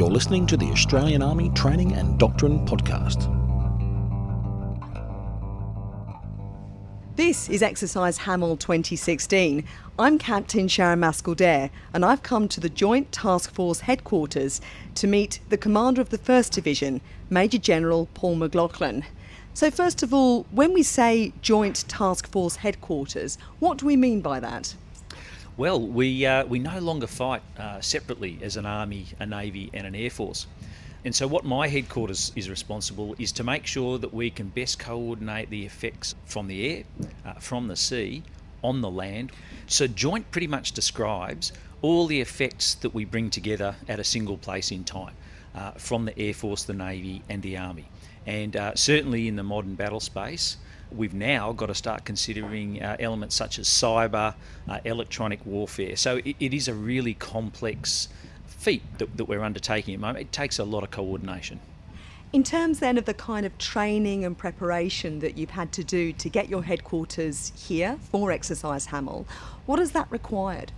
You're listening to the Australian Army Training and Doctrine Podcast. This is Exercise Hamel 2016. I'm Captain Sharon Mascall-Dare, and I've come to the Joint Task Force Headquarters to meet the Commander of the 1st Division, Major General Paul McLachlan. So first of all, when we say Joint Task Force Headquarters, what do we mean by that? Well, we no longer fight separately as an Army, a Navy and an Air Force. And so what my headquarters is responsible is to make sure that we can best coordinate the effects from the air, from the sea, on the land. So joint pretty much describes all the effects that we bring together at a single place in time, from the Air Force, the Navy and the Army. And certainly in the modern battle space, we've now got to start considering elements such as cyber, electronic warfare. So it is a really complex feat that we're undertaking at the moment. It takes a lot of coordination. In terms then of the kind of training and preparation that you've had to do to get your headquarters here for Exercise Hamel, what has that required?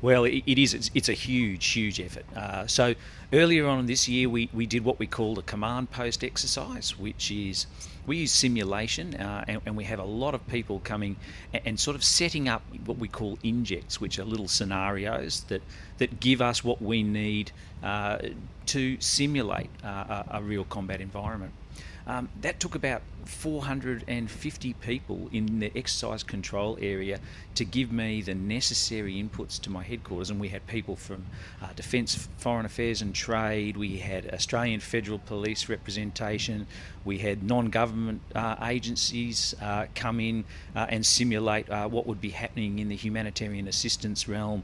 Well, it's a huge effort. So earlier on this year, we did what we called a command post exercise, which is we use simulation and we have a lot of people coming and sort of setting up what we call injects, which are little scenarios that give us what we need to simulate a real combat environment. That took about 450 people in the exercise control area to give me the necessary inputs to my headquarters, and we had people from Defence, Foreign Affairs and Trade, we had Australian Federal Police representation, we had non-government agencies come in and simulate what would be happening in the humanitarian assistance realm,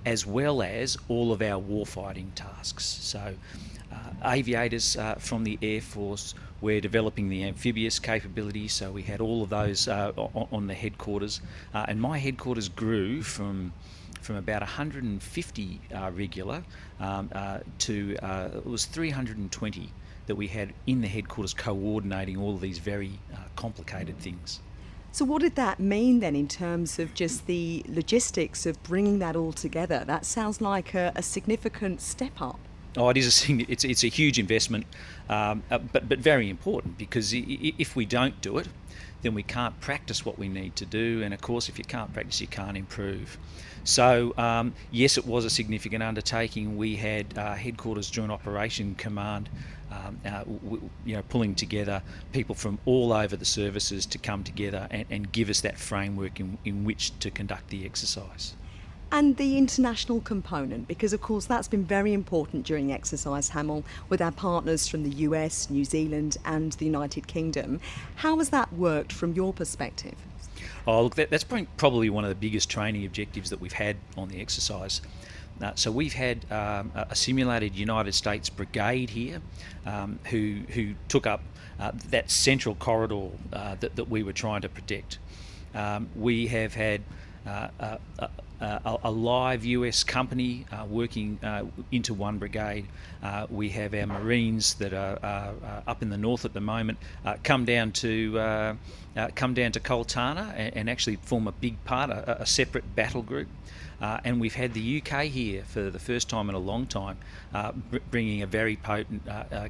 as well as all of our warfighting tasks. So aviators from the Air Force, we're developing the amphibious capability, so we had all of those on the headquarters, and my headquarters grew from about 150 regular to it was 320 that we had in the headquarters coordinating all of these very complicated things. So what did that mean then in terms of just the logistics of bringing that all together? That sounds like a significant step up. Oh, it's a huge investment, but very important, because if we don't do it, then we can't practice what we need to do, and of course if you can't practice you can't improve. So yes, it was a significant undertaking. We had Headquarters Joint Operation Command pulling together people from all over the services to come together and give us that framework in which to conduct the exercise. And the international component, because of course that's been very important during Exercise Hamel with our partners from the US, New Zealand and the United Kingdom. How has that worked from your perspective? Oh, look, that's probably one of the biggest training objectives that we've had on the exercise. So we've had a simulated United States brigade here who took up that central corridor that we were trying to protect. We have had a live US company working into one brigade. We have our Marines that are up in the north at the moment come down to Coltana and actually form a big part, a separate battle group. And we've had the UK here for the first time in a long time, bringing a very potent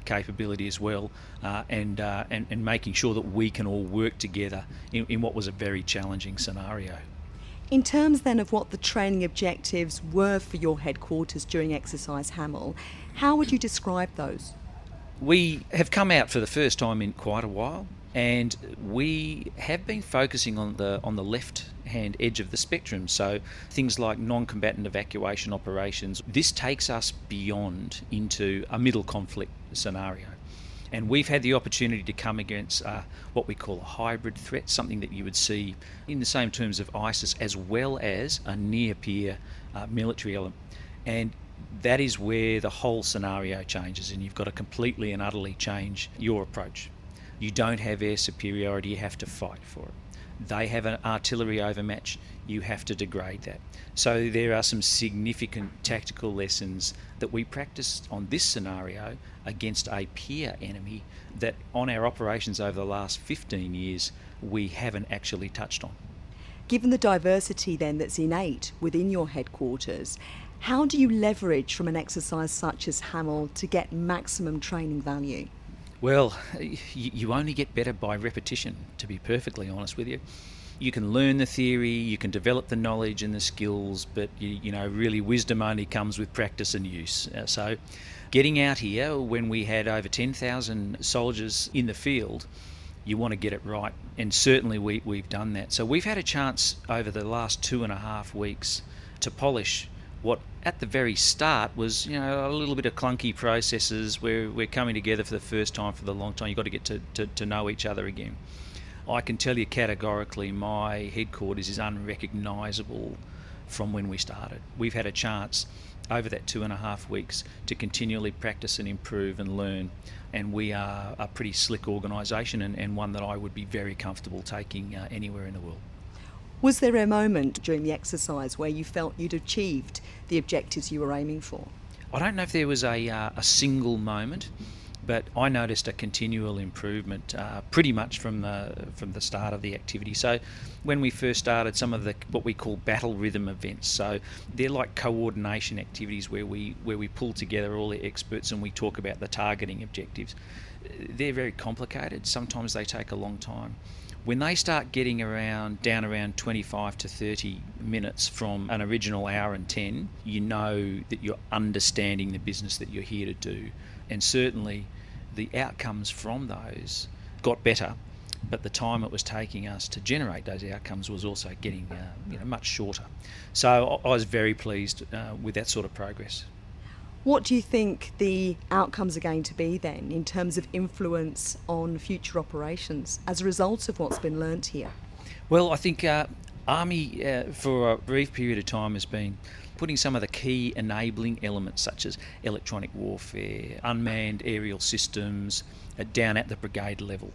capability as well, and making sure that we can all work together in what was a very challenging scenario. In terms then of what the training objectives were for your headquarters during Exercise Hamel, how would you describe those? We have come out for the first time in quite a while, and we have been focusing on the left-hand edge of the spectrum, so things like non-combatant evacuation operations. This takes us beyond into a middle conflict scenario. And we've had the opportunity to come against what we call a hybrid threat, something that you would see in the same terms of ISIS, as well as a near-peer military element. And that is where the whole scenario changes, and you've got to completely and utterly change your approach. You don't have air superiority, you have to fight for it. They have an artillery overmatch, you have to degrade that. So there are some significant tactical lessons that we practiced on this scenario against a peer enemy that on our operations over the last 15 years we haven't actually touched on. Given the diversity then that's innate within your headquarters, How do you leverage from an exercise such as Hamel to get maximum training value? Well, you only get better by repetition, to be perfectly honest with you. You can learn the theory, you can develop the knowledge and the skills, but really wisdom only comes with practice and use. So getting out here when we had over 10,000 soldiers in the field, you want to get it right, and certainly we've done that. So we've had a chance over the last 2.5 weeks to polish what at the very start was a little bit of clunky processes where we're coming together for the first time for the long time. You've got to get to know each other again. I can tell you categorically my headquarters is unrecognisable from when we started. We've had a chance over that 2.5 weeks to continually practice and improve and learn, and we are a pretty slick organisation and one that I would be very comfortable taking anywhere in the world. Was there a moment during the exercise where you felt you'd achieved the objectives you were aiming for? I don't know if there was a single moment, but I noticed a continual improvement pretty much from the start of the activity. So when we first started, some of what we call battle rhythm events, so they're like coordination activities where we pull together all the experts and we talk about the targeting objectives. They're very complicated. Sometimes they take a long time. When they start getting down around 25 to 30 minutes from an original hour and 10, you know that you're understanding the business that you're here to do. And certainly the outcomes from those got better, but the time it was taking us to generate those outcomes was also getting much shorter. So I was very pleased with that sort of progress. What do you think the outcomes are going to be then in terms of influence on future operations as a result of what's been learnt here? Well, I think Army for a brief period of time has been putting some of the key enabling elements such as electronic warfare, unmanned aerial systems down at the brigade level.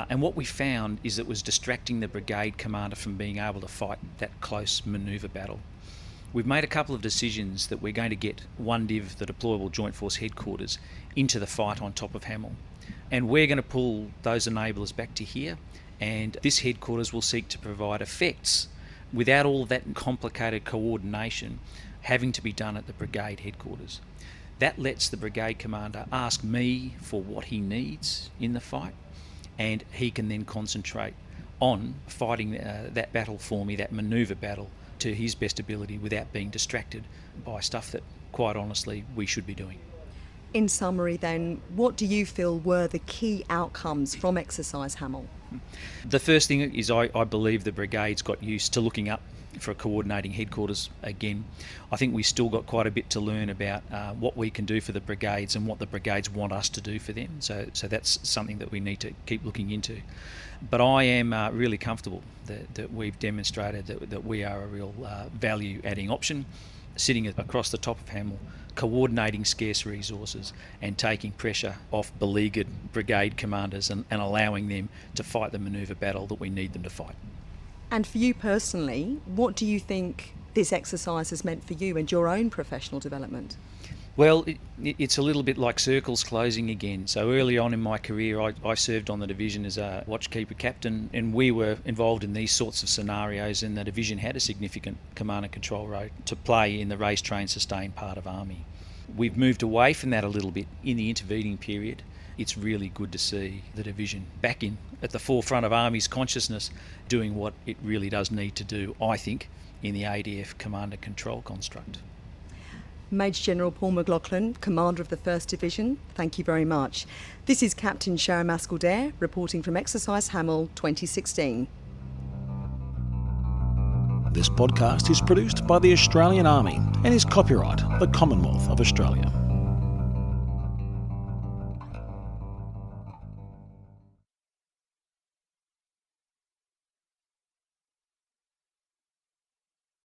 And what we found is it was distracting the brigade commander from being able to fight that close manoeuvre battle. We've made a couple of decisions that we're going to get 1DIV, the Deployable Joint Force Headquarters, into the fight on top of Hamel. And we're going to pull those enablers back to here, and this headquarters will seek to provide effects without all that complicated coordination having to be done at the brigade headquarters. That lets the brigade commander ask me for what he needs in the fight, and he can then concentrate on fighting that battle for me, that manoeuvre battle, to his best ability without being distracted by stuff that, quite honestly, we should be doing. In summary then, what do you feel were the key outcomes from Exercise Hamel? The first thing is I believe the brigades got used to looking up for a coordinating headquarters again. I think we still got quite a bit to learn about what we can do for the brigades and what the brigades want us to do for them. So that's something that we need to keep looking into. But I am really comfortable that we've demonstrated that we are a real value-adding option, sitting across the top of Hamel, coordinating scarce resources and taking pressure off beleaguered brigade commanders and allowing them to fight the manoeuvre battle that we need them to fight. And for you personally, what do you think this exercise has meant for you and your own professional development? Well, it's a little bit like circles closing again. So early on in my career, I served on the division as a watchkeeper captain, and we were involved in these sorts of scenarios, and the division had a significant command and control role to play in the raise, train, sustain part of Army. We've moved away from that a little bit in the intervening period. It's really good to see the division back at the forefront of Army's consciousness, doing what it really does need to do, I think, in the ADF command and control construct. Major General Paul McLachlan, Commander of the 1st Division, thank you very much. This is Captain Sharon Mascall-Dare reporting from Exercise Hamel 2016. This podcast is produced by the Australian Army and is copyright the Commonwealth of Australia.